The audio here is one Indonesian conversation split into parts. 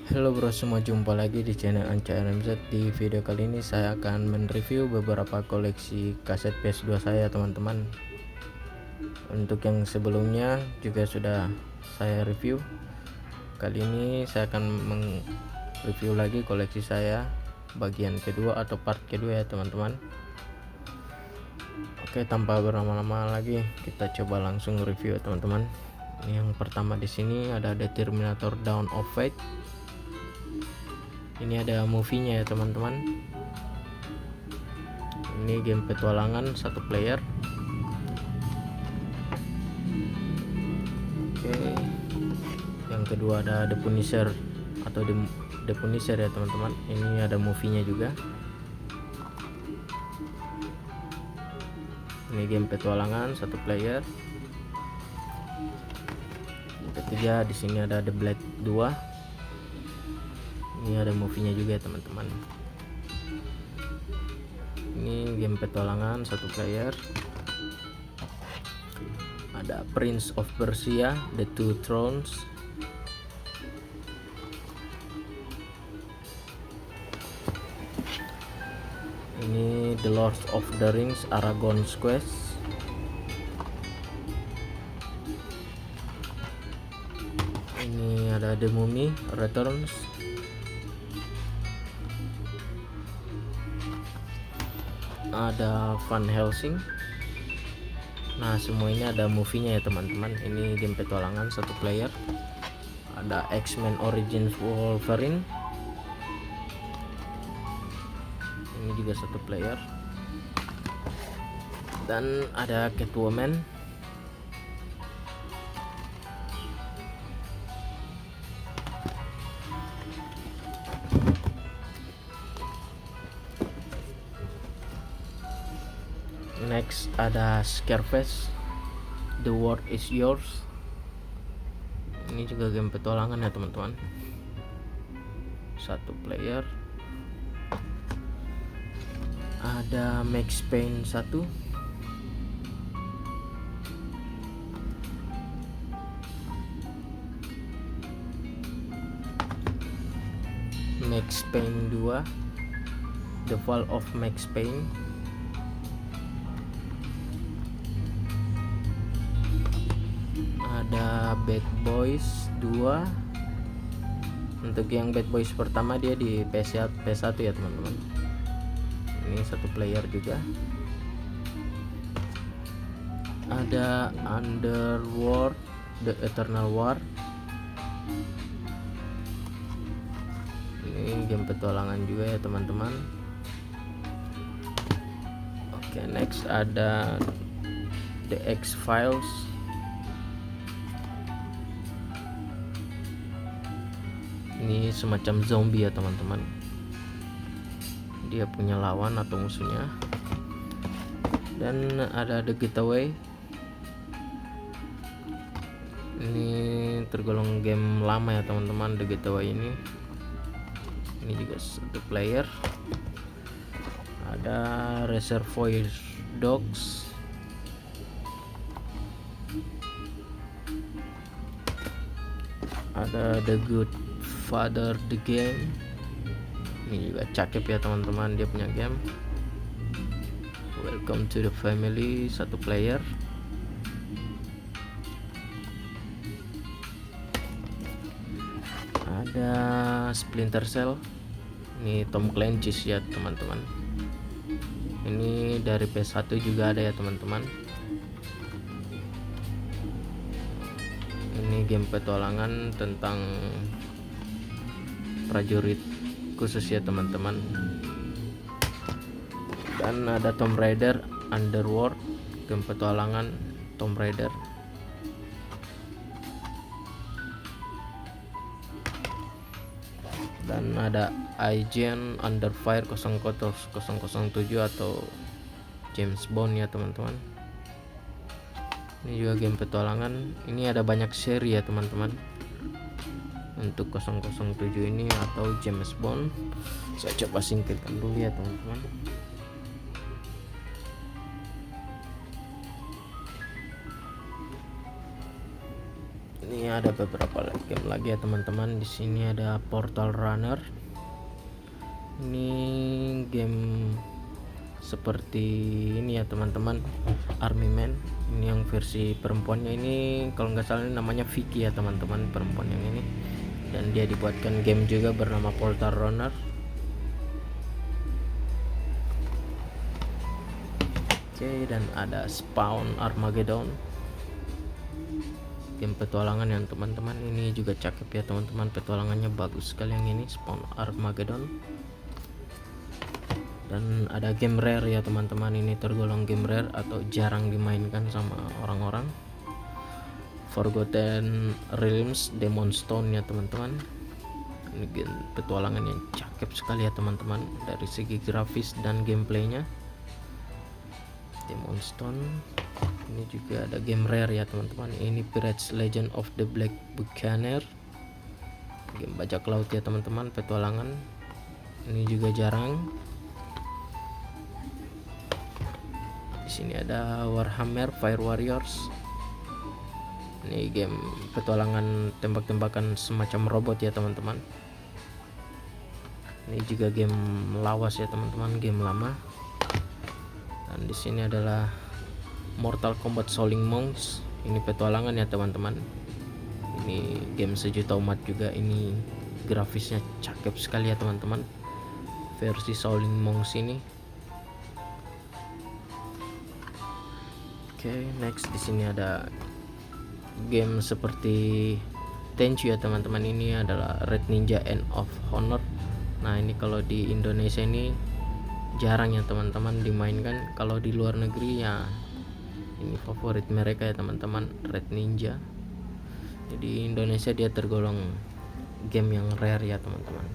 Halo bro, semua jumpa lagi di channel Anca RMZ. Di video kali ini saya akan mereview beberapa koleksi kaset PS2 saya teman-teman. Untuk yang sebelumnya juga sudah saya review. Kali ini saya akan mereview lagi koleksi saya bagian kedua atau part kedua ya teman-teman. Oke, tanpa berlama-lama lagi kita coba langsung review ya teman-teman. Yang pertama di sini ada The Terminator Dawn of Fate. Ini ada movie-nya ya teman-teman. Ini game petualangan satu player. Oke. Yang kedua ada The Punisher atau The Punisher ya teman-teman. Ini ada movie-nya juga. Ini game petualangan satu player. Yang ketiga di sini ada The Blade 2. Ini ada movie-nya juga ya teman-teman. Ini game petualangan satu player. Ada Prince of Persia The Two Thrones. Ini The Lord of the Rings Aragorn's Quest. Ini ada The Mummy Returns. Ada Van Helsing. Nah, semua ini ada movie-nya ya teman-teman. Ini game petualangan satu player. Ada X-Men Origins Wolverine. Ini juga satu player. Dan ada Catwoman. Next ada Scarface The World Is Yours. Ini juga game petualangan ya teman-teman, satu player. Ada Max Payne 1. Max Payne 2 The Fall of Max Payne. Ada Bad Boys 2. Untuk yang Bad Boys pertama dia di PS1 ya teman-teman. Ini satu player juga. Ada Underworld The Eternal War. Ini game petualangan juga ya teman-teman. Oke, next ada The X-Files. Ini semacam zombie ya teman-teman. Dia punya lawan atau musuhnya. Dan ada The Getaway. Ini tergolong game lama ya teman-teman, The Getaway ini. Ini juga satu player. Ada Reservoir Dogs. Ada The Good Father The Game. Ini juga cakep ya teman-teman, dia punya game. Welcome to the Family satu player. Ada Splinter Cell. Ini Tom Clancy ya teman-teman. Ini dari PS1 juga ada ya teman-teman. Ini game petualangan tentang prajurit khusus ya teman-teman. Dan ada Tomb Raider Underworld, game petualangan Tomb Raider. Dan ada Agent Under Fire 007 atau James Bond ya teman-teman. Ini juga game petualangan. Ini ada banyak seri ya teman-teman untuk 007 ini atau James Bond. Saya coba singkirkan dulu ya teman-teman. Ini Ini ada beberapa game lagi ya teman-teman. Di sini ada Portal Runner. Ini game seperti ini ya teman-teman, Army Man. Ini yang versi perempuannya, ini kalau nggak salah ini namanya Vicky ya teman-teman, perempuan yang ini. Dan dia dibuatkan game juga bernama Portal Runner. Oke, dan ada Spawn Armageddon, game petualangan yang teman-teman. Ini juga cakep ya teman-teman, petualangannya bagus sekali yang ini, Spawn Armageddon. Dan ada game rare ya teman-teman, ini tergolong game rare atau jarang dimainkan sama orang-orang, Forgotten Realms Demon Stone ya teman-teman. Ini game petualangan yang cakep sekali ya teman-teman, dari segi grafis dan gameplaynya. Demon Stone. Ini juga ada game rare ya teman-teman, ini Pirates Legend of the Black Buccaneer, game bajak laut ya teman-teman, petualangan. Ini juga jarang. Di sini ada Warhammer Fire Warriors. Ini game petualangan tembak-tembakan semacam robot ya teman-teman. Ini juga game lawas ya teman-teman, game lama. Dan di sini adalah Mortal Kombat Souling Monks. Ini petualangan ya teman-teman. Ini game sejuta umat juga. Ini grafisnya cakep sekali ya teman-teman, versi Souling Monks ini. Oke, next di sini ada game seperti Tenchu ya teman-teman. Ini adalah Red Ninja End of Honor. Nah, ini kalau di Indonesia ini jarang ya teman-teman dimainkan. Kalau di luar negeri ya ini favorit mereka ya teman-teman, Red Ninja. Jadi Indonesia dia tergolong game yang rare ya teman-teman.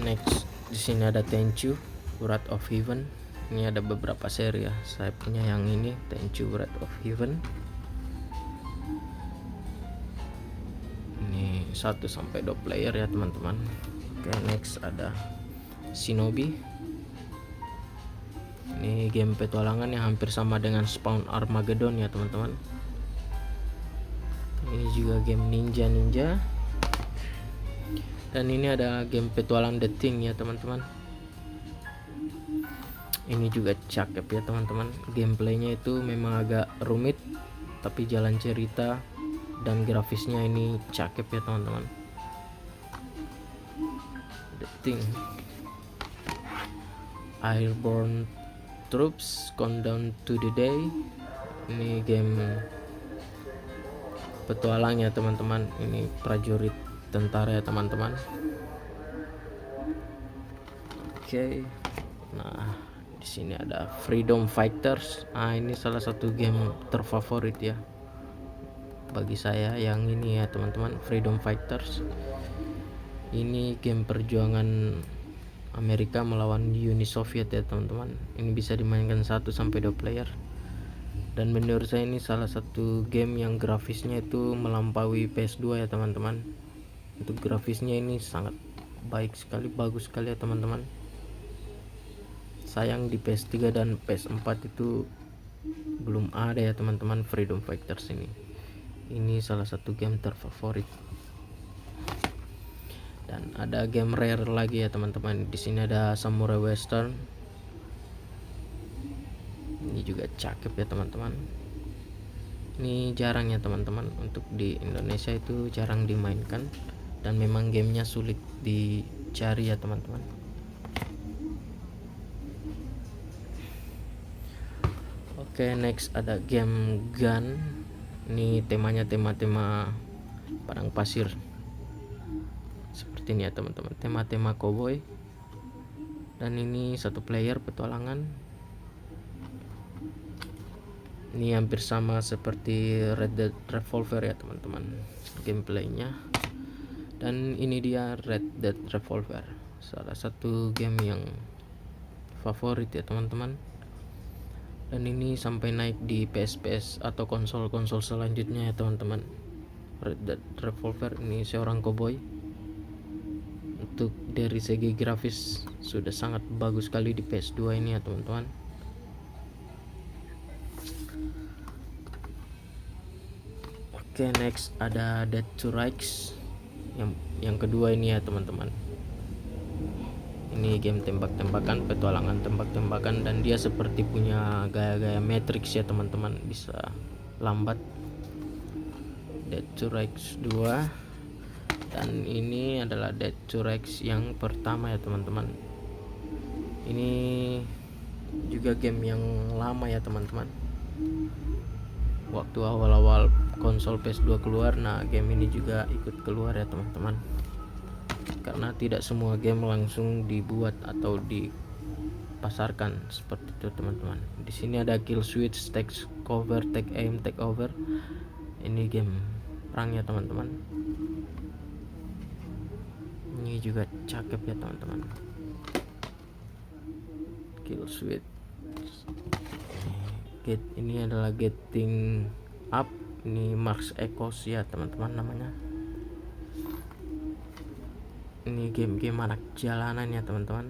Next di sini ada Tenchu Wrath of Heaven. Ini ada beberapa seri ya, saya punya yang ini Tenchu Wrath of Heaven. 1-2 player ya teman-teman. Oke, next ada Shinobi. Ini game petualangan yang hampir sama dengan Spawn Armageddon ya teman-teman. Ini juga game ninja. Dan ini ada game petualang The Thing ya teman-teman. Ini juga cakep ya teman-teman. Gameplaynya itu memang agak rumit, tapi jalan cerita dan grafisnya ini cakep ya teman-teman. The Thing. Airborne Troops Countdown to the Day. Ini game petualang ya teman-teman. Ini prajurit tentara ya teman-teman. Oke. Nah, di sini ada Freedom Fighters. Ini salah satu game terfavorit ya bagi saya yang ini ya teman-teman, Freedom Fighters. Ini game perjuangan Amerika melawan Uni Soviet ya teman-teman. Ini bisa dimainkan 1-2 player. Dan menurut saya ini salah satu game yang grafisnya itu melampaui PS2 ya teman-teman. Untuk grafisnya ini sangat baik sekali, bagus sekali ya teman-teman. Sayang di PS3 dan PS4 itu belum ada ya teman-teman Freedom Fighters ini. Ini salah satu game terfavorit. Dan ada game rare lagi ya teman-teman. Di sini ada Samurai Western. Ini juga cakep ya teman-teman. Ini jarang ya teman-teman, untuk di Indonesia itu jarang dimainkan dan memang gamenya sulit dicari ya teman-teman. Oke, next ada game Gun. Ini temanya tema padang pasir seperti ini ya teman-teman, tema cowboy. Dan ini 1 player petualangan. Ini hampir sama seperti Red Dead Revolver ya teman-teman gameplaynya. Dan ini dia Red Dead Revolver, salah satu game yang favorit ya teman-teman. Dan ini sampai naik di PS atau konsol selanjutnya ya teman-teman. Red Dead Revolver ini seorang cowboy. Untuk dari segi grafis sudah sangat bagus sekali di PS2 ini ya teman-teman. Oke, next ada Dead to Rights yang kedua ini ya teman-teman. Ini game tembak-tembakan, petualangan tembak-tembakan, dan dia seperti punya gaya-gaya Matrix ya teman-teman, bisa lambat. Dead to Rights 2, dan ini adalah Dead to Rights yang pertama ya teman-teman. Ini juga game yang lama ya teman-teman, waktu awal-awal konsol PS2 keluar. Nah, game ini juga ikut keluar ya teman-teman, karena tidak semua game langsung dibuat atau dipasarkan seperti itu teman-teman. Di sini ada Kill Switch, Take Cover, Take Aim, Take Over. Ini game perang ya teman-teman. Ini juga cakep ya teman-teman. Kill Switch. Ini adalah Getting Up. Ini Marx Echoes ya teman-teman namanya. Ini game-game anak jalanan ya teman-teman.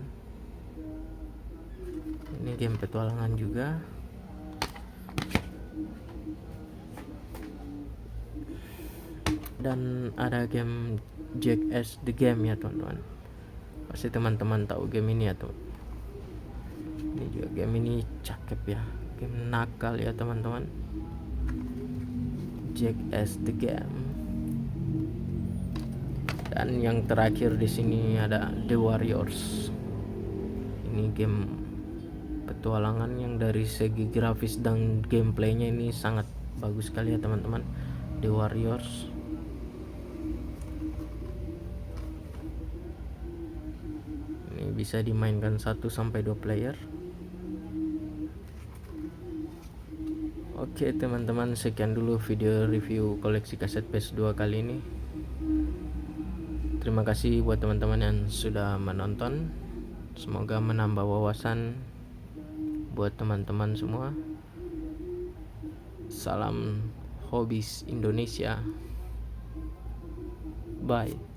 Ini game petualangan juga. Dan ada game Jackass the Game ya teman-teman. Pasti teman-teman tahu game ini ya teman. Ini juga game ini cakep ya, game nakal ya teman-teman. Jackass the Game. Dan yang terakhir di sini ada The Warriors. Ini game petualangan yang dari segi grafis dan gameplaynya ini sangat bagus sekali ya teman-teman. The Warriors. Ini bisa dimainkan 1-2 player. Oke teman-teman, sekian dulu video review koleksi kaset PS2 kali ini. Terima kasih buat teman-teman yang sudah menonton. Semoga menambah wawasan buat teman-teman semua. Salam hobis Indonesia. Bye.